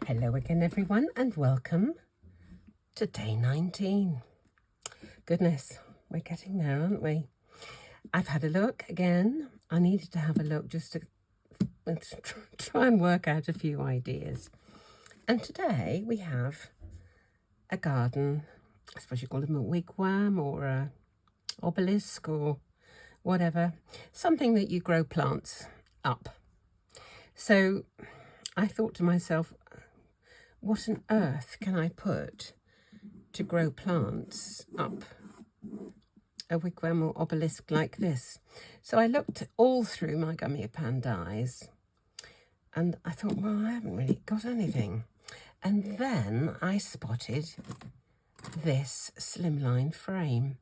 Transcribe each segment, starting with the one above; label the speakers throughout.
Speaker 1: Hello again everyone and welcome to day 19. Goodness, we're getting there, aren't we? I've had a look again. I needed to have a look just to try and work out a few ideas. And today we have a garden, I suppose you call them a wigwam or a obelisk or whatever, something that you grow plants up. So I thought to myself, what on earth can I put to grow plants up a wigwam or obelisk like this? So I looked all through my Gummiapan dies and I thought, well, I haven't really got anything. And then I spotted this slimline frame.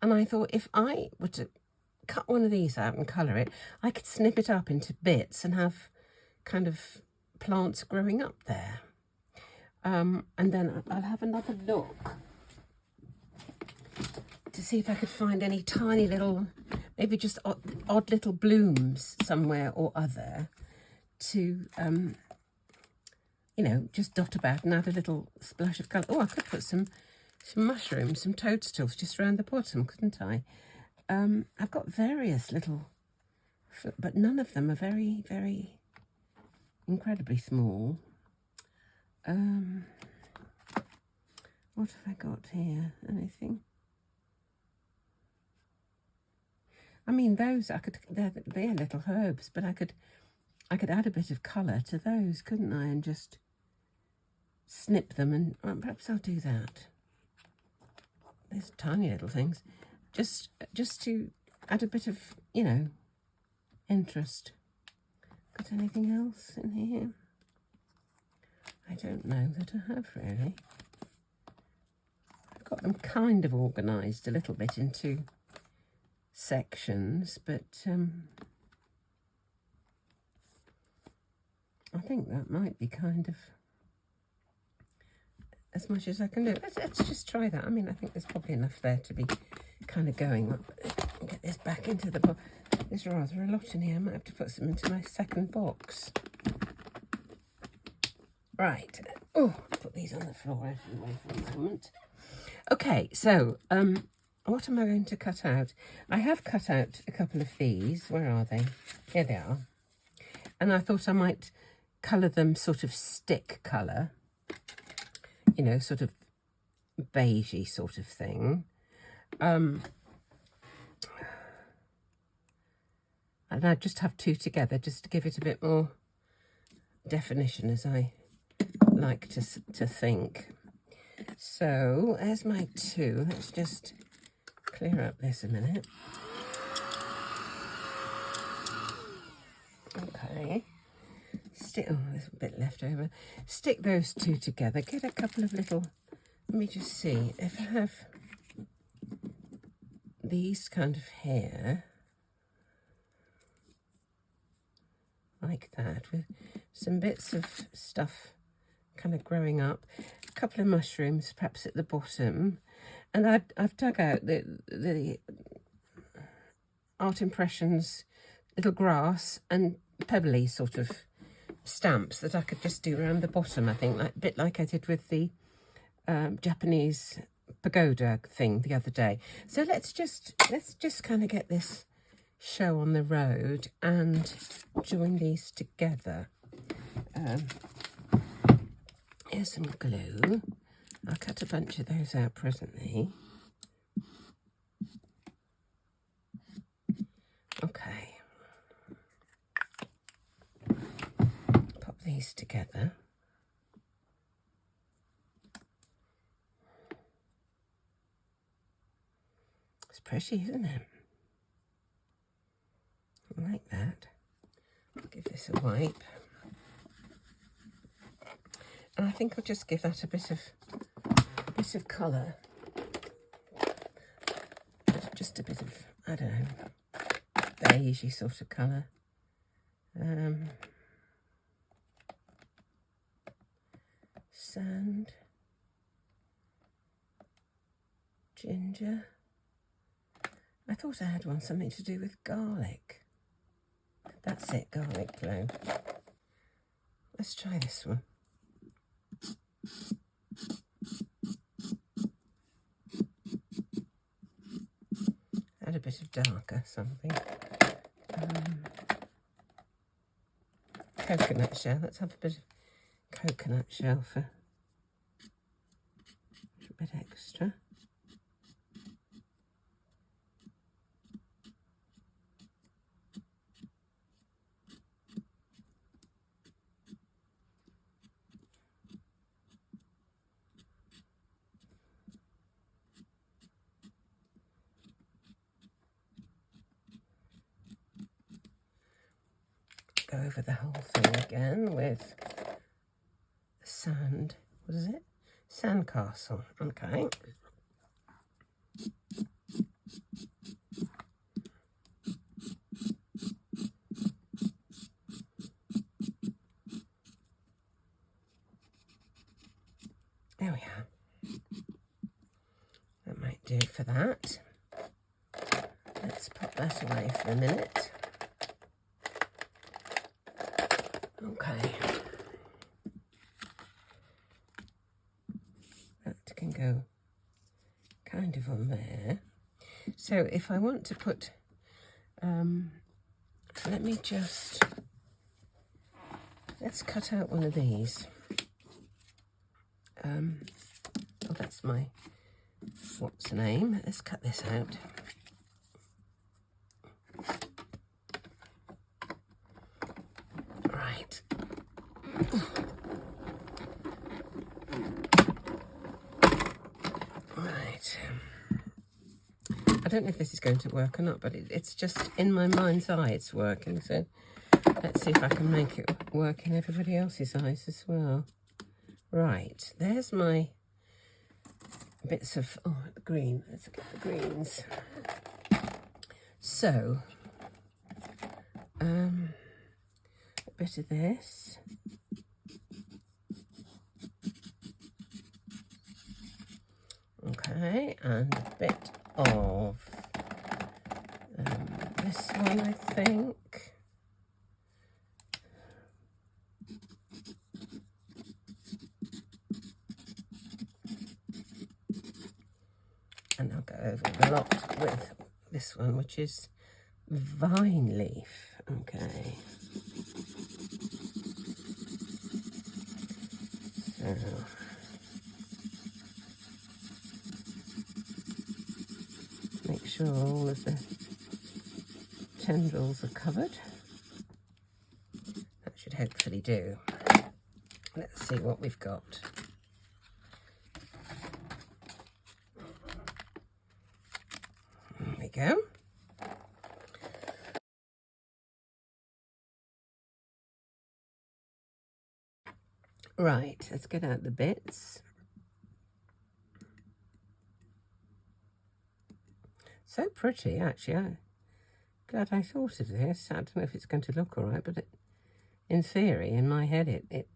Speaker 1: And I thought if I were to cut one of these out and colour it, I could snip it up into bits and have kind of plants growing up there. And then I'll have another look to see if I could find any tiny little, maybe just odd little blooms somewhere or other to, you know, just dot about and add a little splash of colour. Oh, I could put some mushrooms, some toadstools just around the bottom, couldn't I? I've got various little, but none of them are very, very incredibly small. What have I got here? Anything? I mean, those they're little herbs, but I could add a bit of colour to those, couldn't I? And just snip them, and perhaps I'll do that. There's tiny little things, just to add a bit of, you know, interest. Got anything else in here? I don't know that I have really. I've got them kind of organised a little bit into sections, but I think that might be kind of as much as I can do. Let's just try that. I mean, I think there's probably enough there to be kind of going. Get this back into the box. There's rather a lot in here. I might have to put some into my second box. Right. Oh, put these on the floor anyway for a moment. Okay, so what am I going to cut out? I have cut out a couple of these. Where are they? Here they are. And I thought I might colour them sort of stick colour. You know, sort of beigey sort of thing. And I just have two together just to give it a bit more definition, as I like to think. So there's my two. Let's just clear up this a minute. Okay. Oh, there's a bit left over. Stick those two together. Get a couple of little, let me just see if I have these kind of hair like that with some bits of stuff kind of growing up, a couple of mushrooms perhaps at the bottom, and I've dug out the Art Impressions little grass and pebbly sort of stamps that I could just do around the bottom, I think, like a bit like I did with the Japanese pagoda thing the other day. So let's just kind of get this show on the road and join these together. Here's some glue. I'll cut a bunch of those out presently. Okay. Pop these together. It's pretty, isn't it? I like that. I'll give this a wipe. And I think I'll just give that a bit of colour. Just a bit of, I don't know, beigey sort of colour. Sand. Ginger. I thought I had one something to do with garlic. That's it, garlic clove. Let's try this one. Add a bit of darker something. Coconut shell. Let's have a bit of coconut shell for a bit extra. Go over the whole thing again with sand. What is it? Sandcastle. Okay. There we are. That might do for that. Let's put that away for a minute. Okay. That can go kind of on there. So if I want to put, let me just, let's cut out one of these. Oh, that's my, what's the name? Let's cut this out. Right. Right. I don't know if this is going to work or not, but it's just in my mind's eye it's working. So let's see if I can make it work in everybody else's eyes as well. Right, there's my bits of, oh, the green. Let's get the greens. So, a bit of this. Okay, and a bit of this one, I think. And I'll go over a lot with this one, which is vine leaf. Okay. So make sure all of the tendrils are covered. That should hopefully do. Let's see what we've got. There we go. Right, let's get out the bits. So pretty, actually. I'm glad I thought of this. I don't know if it's going to look all right, but in theory, in my head, it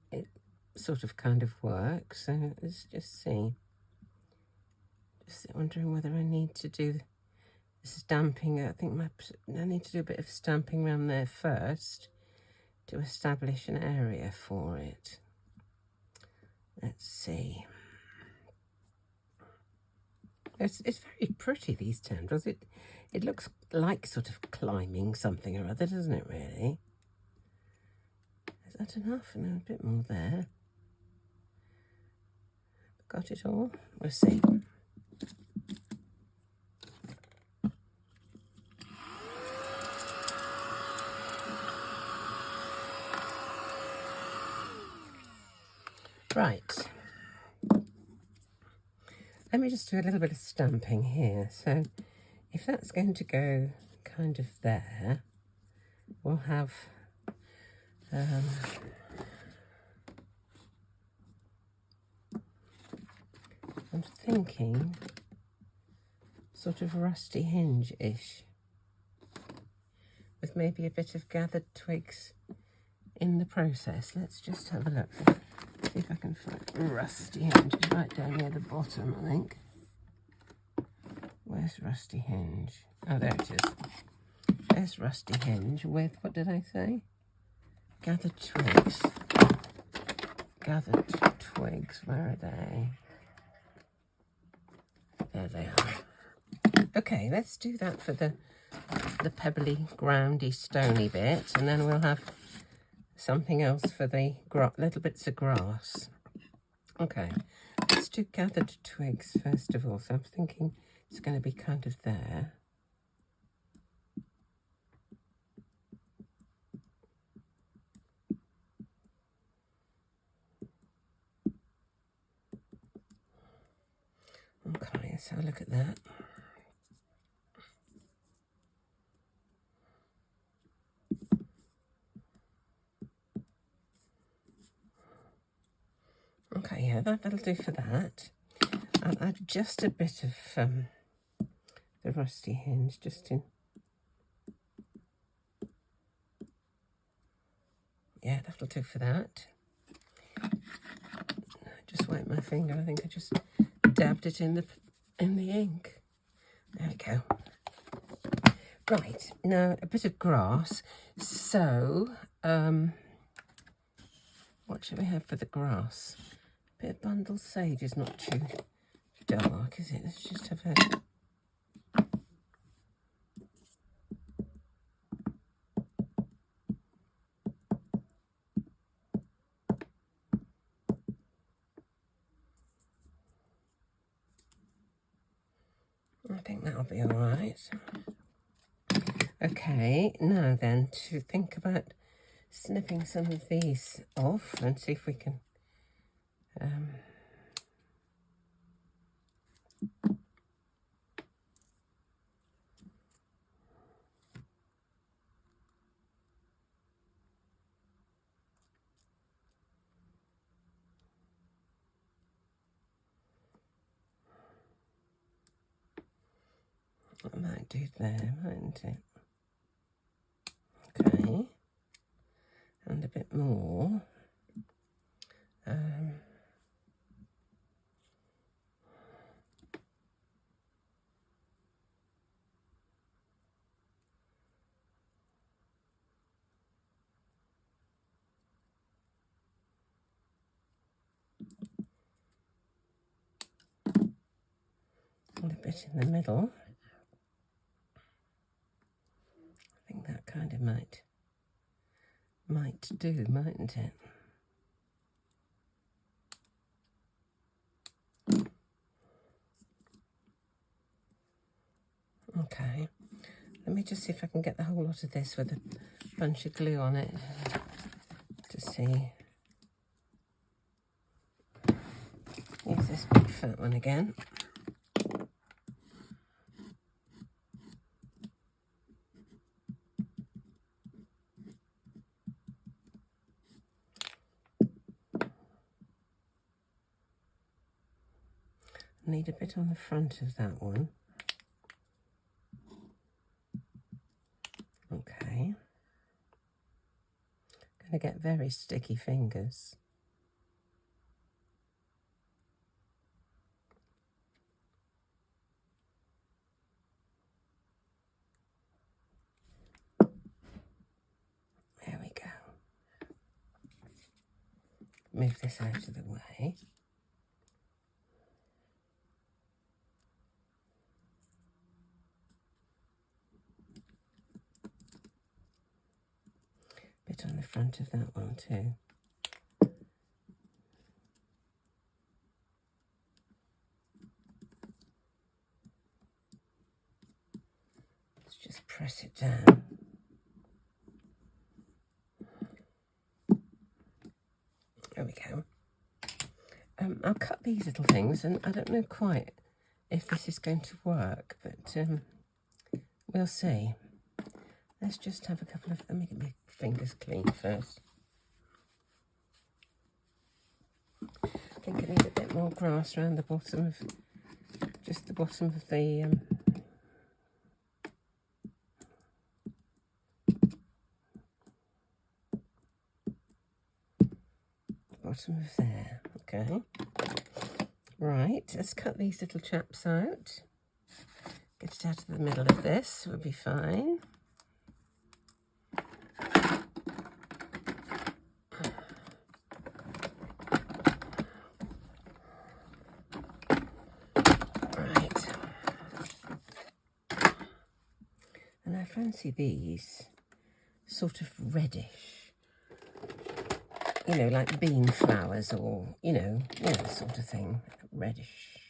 Speaker 1: sort of kind of works. So let's just see. Just wondering whether I need to do stamping. I think I need to do a bit of stamping around there first to establish an area for it. Let's see. It's very pretty, these tendrils. It looks like sort of climbing something or other, doesn't it, really? Is that enough? No, a bit more there. Got it all? We'll see. Right. Let me just do a little bit of stamping here. So if that's going to go kind of there, we'll have I'm thinking sort of rusty hinge-ish with maybe a bit of gathered twigs in the process. Let's just have a look. See if I can find rusty hinge. It's right down near the bottom, I think. Where's rusty hinge? Oh, there it is. There's rusty hinge with, what did I say? Gathered twigs. gathered twigs. Where are they? There they are. Okay, let's do that for the pebbly, groundy, stony bit, and then we'll have something else for the little bits of grass. Okay, let's do gathered twigs first of all. So I'm thinking it's going to be kind of there. Okay, let's have a look at that. Okay, yeah, that'll do for that. I'll add just a bit of the rusty hinge, just in. Yeah, that'll do for that. Just wipe my finger. I think I just dabbed it in the ink. There we go. Right, now a bit of grass. So, what should we have for the grass? A bit of bundle sage is not too dark, is it? Let's just have a... I think that'll be all right. Okay, now then, to think about snipping some of these off and see if we can I might do there, mightn't it? Okay, and a bit more. And a bit in the middle. I think that kind of might do, mightn't it? Okay, let me just see if I can get the whole lot of this with a bunch of glue on it to see. Use this big fat one again. Need a bit on the front of that one. Okay. Going to get very sticky fingers. There we go. Move this out of the way. Bit on the front of that one too. Let's just press it down. There we go. I'll cut these little things, and I don't know quite if this is going to work, but we'll see. Let's just have a couple of, let me get my fingers clean first. I think I need a bit more grass around the bottom of, just the bottom of the, bottom of there, okay. Right, let's cut these little chaps out. Get it out of the middle of this, we'll be fine. fancy these sort of reddish, you know, like bean flowers, or, you know, sort of thing, reddish.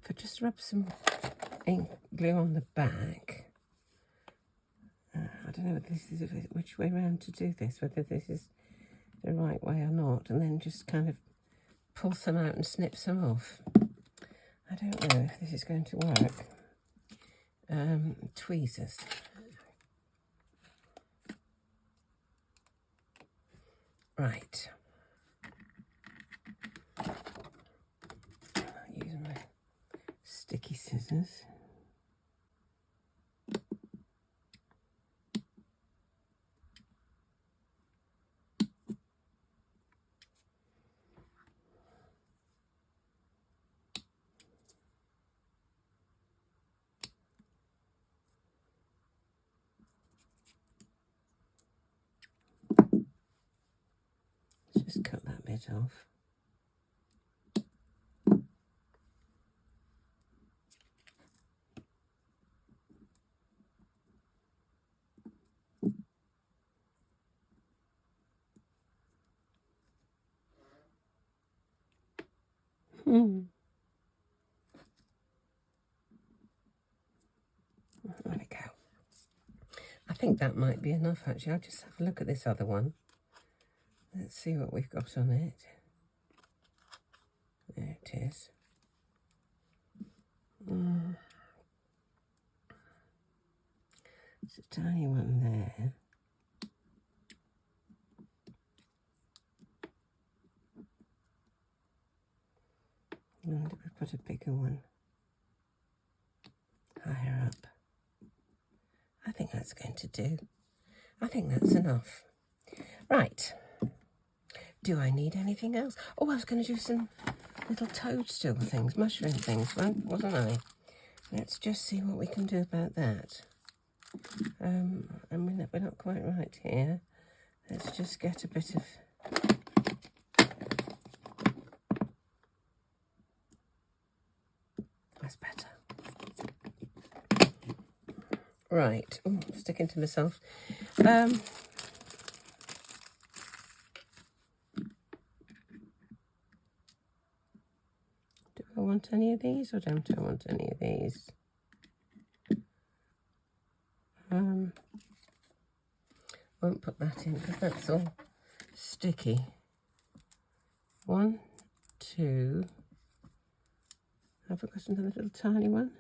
Speaker 1: If I just rub some ink glue on the back, I don't know which way round to do this, whether this is the right way or not, and then just kind of pull some out and snip some off. I don't know if this is going to work. Tweezers. Right. I'll use my sticky scissors. Just cut that bit off. There we go. I think that might be enough, actually. I'll just have a look at this other one. Let's see what we've got on it. There it is. It's a tiny one there. And we put a bigger one higher up. I think that's going to do. I think that's enough. Right. Do I need anything else? Oh, I was going to do some little toadstool things, mushroom things, wasn't I? Let's just see what we can do about that. And we're not quite right here. Let's just get a bit of... That's better. Right. Oh, sticking to myself. Do I want any of these, or don't I want any of these? Won't put that in because that's all sticky. 1, 2. Have I got another little tiny one?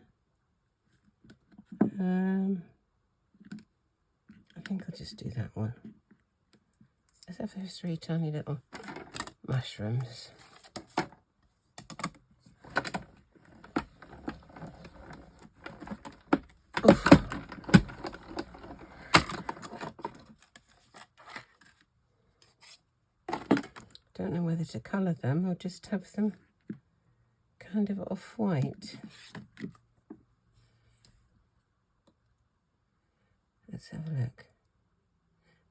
Speaker 1: I think I'll just do that one. Let's have those 3 tiny little mushrooms. Oof. Don't know whether to colour them or just have them kind of off-white. Let's have a look.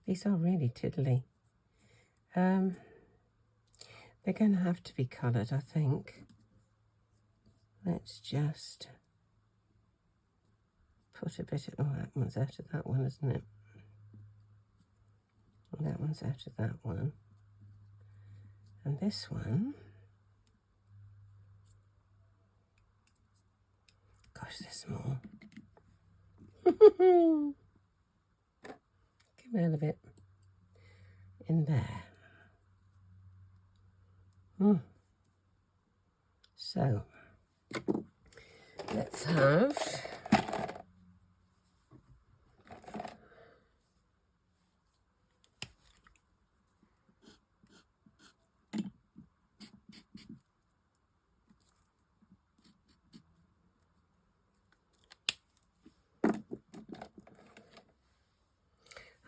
Speaker 1: These are really tiddly. They're going to have to be coloured, I think. Let's just put a bit of... Oh, that one's out of that one, isn't it? And that one's out of that one. And this one... Gosh, they're small. Come out of it. In there. So, let's have...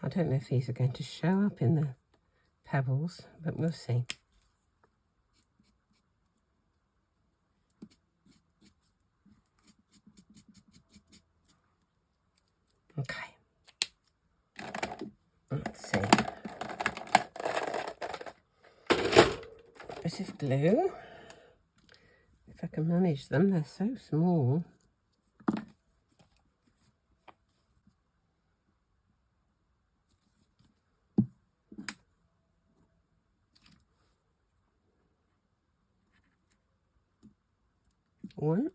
Speaker 1: I don't know if these are going to show up in the pebbles, but we'll see. Okay. Let's see. Bit of glue. If I can manage them, they're so small. One.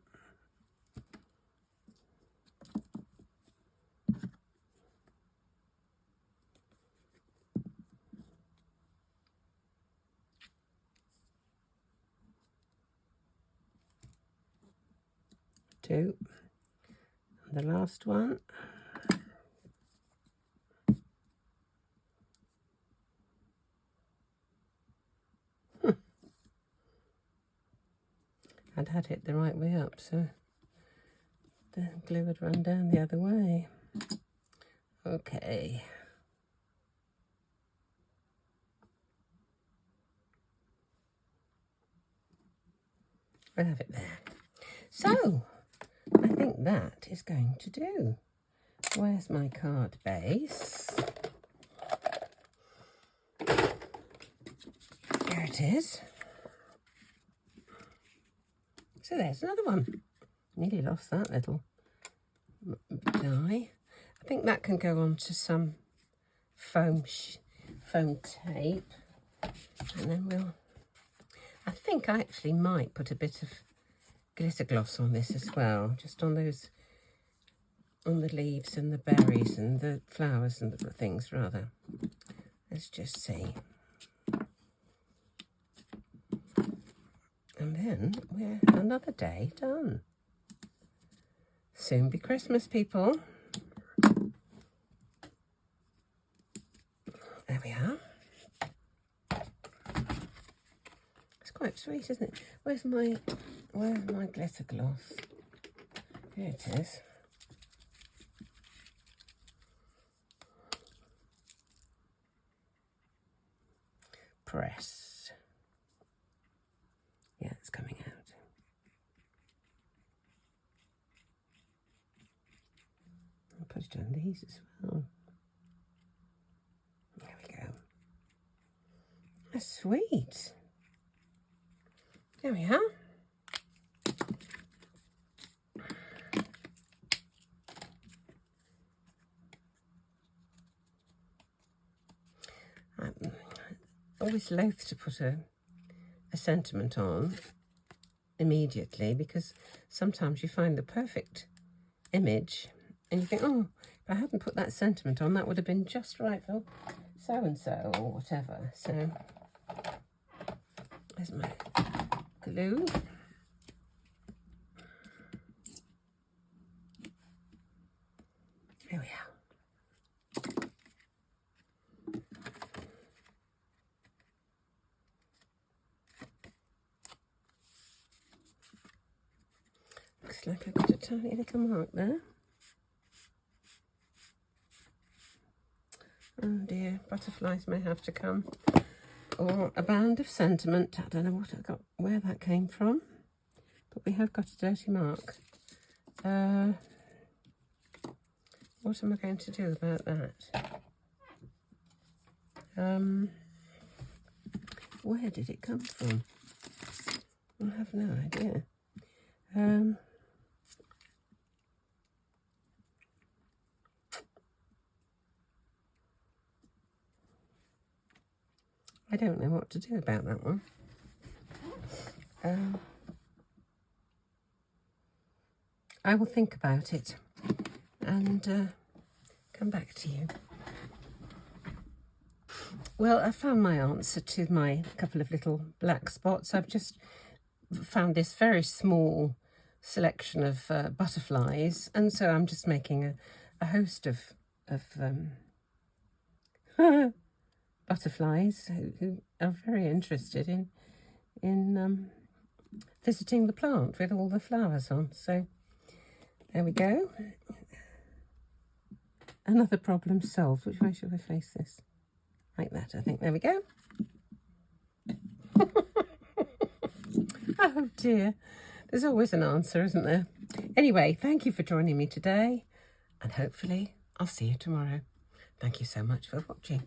Speaker 1: Two. And the last one. I'd had it the right way up, so the glue would run down the other way. Okay. We'll have it there. So, I think that is going to do. Where's my card base? There it is. So there's another one. Nearly lost that little die. I think that can go on to some foam tape. And then I think I actually might put a bit of glitter gloss on this as well. Just on the leaves and the berries and the flowers and the things rather. Let's just see. And then we're another day done. Soon be Christmas, people. There we are. It's quite sweet, isn't it? Where's my glitter gloss? Here it is. Press. Yeah, it's coming out. I'll put it on these as well. There we go. That's sweet. There we are. I'm always loath to put a sentiment on immediately, because sometimes you find the perfect image and you think, oh, if I hadn't put that sentiment on, that would have been just right for so-and-so or whatever. So there's my glue. There we are. Looks like I've got a tiny little mark there. Oh dear, butterflies may have to come. Or a band of sentiment. I don't know what I got, where that came from. But we have got a dirty mark. What am I going to do about that? Where did it come from? I have no idea. I don't know what to do about that one. I will think about it and come back to you. Well, I found my answer to my couple of little black spots. I've just found this very small selection of butterflies, and so I'm just making a host of butterflies who are very interested in visiting the plant with all the flowers on. So there we go. Another problem solved. Which way should I face this? like that, I think. There we go. Oh dear, there's always an answer, isn't there? Anyway, thank you for joining me today, and hopefully I'll see you tomorrow. Thank you so much for watching.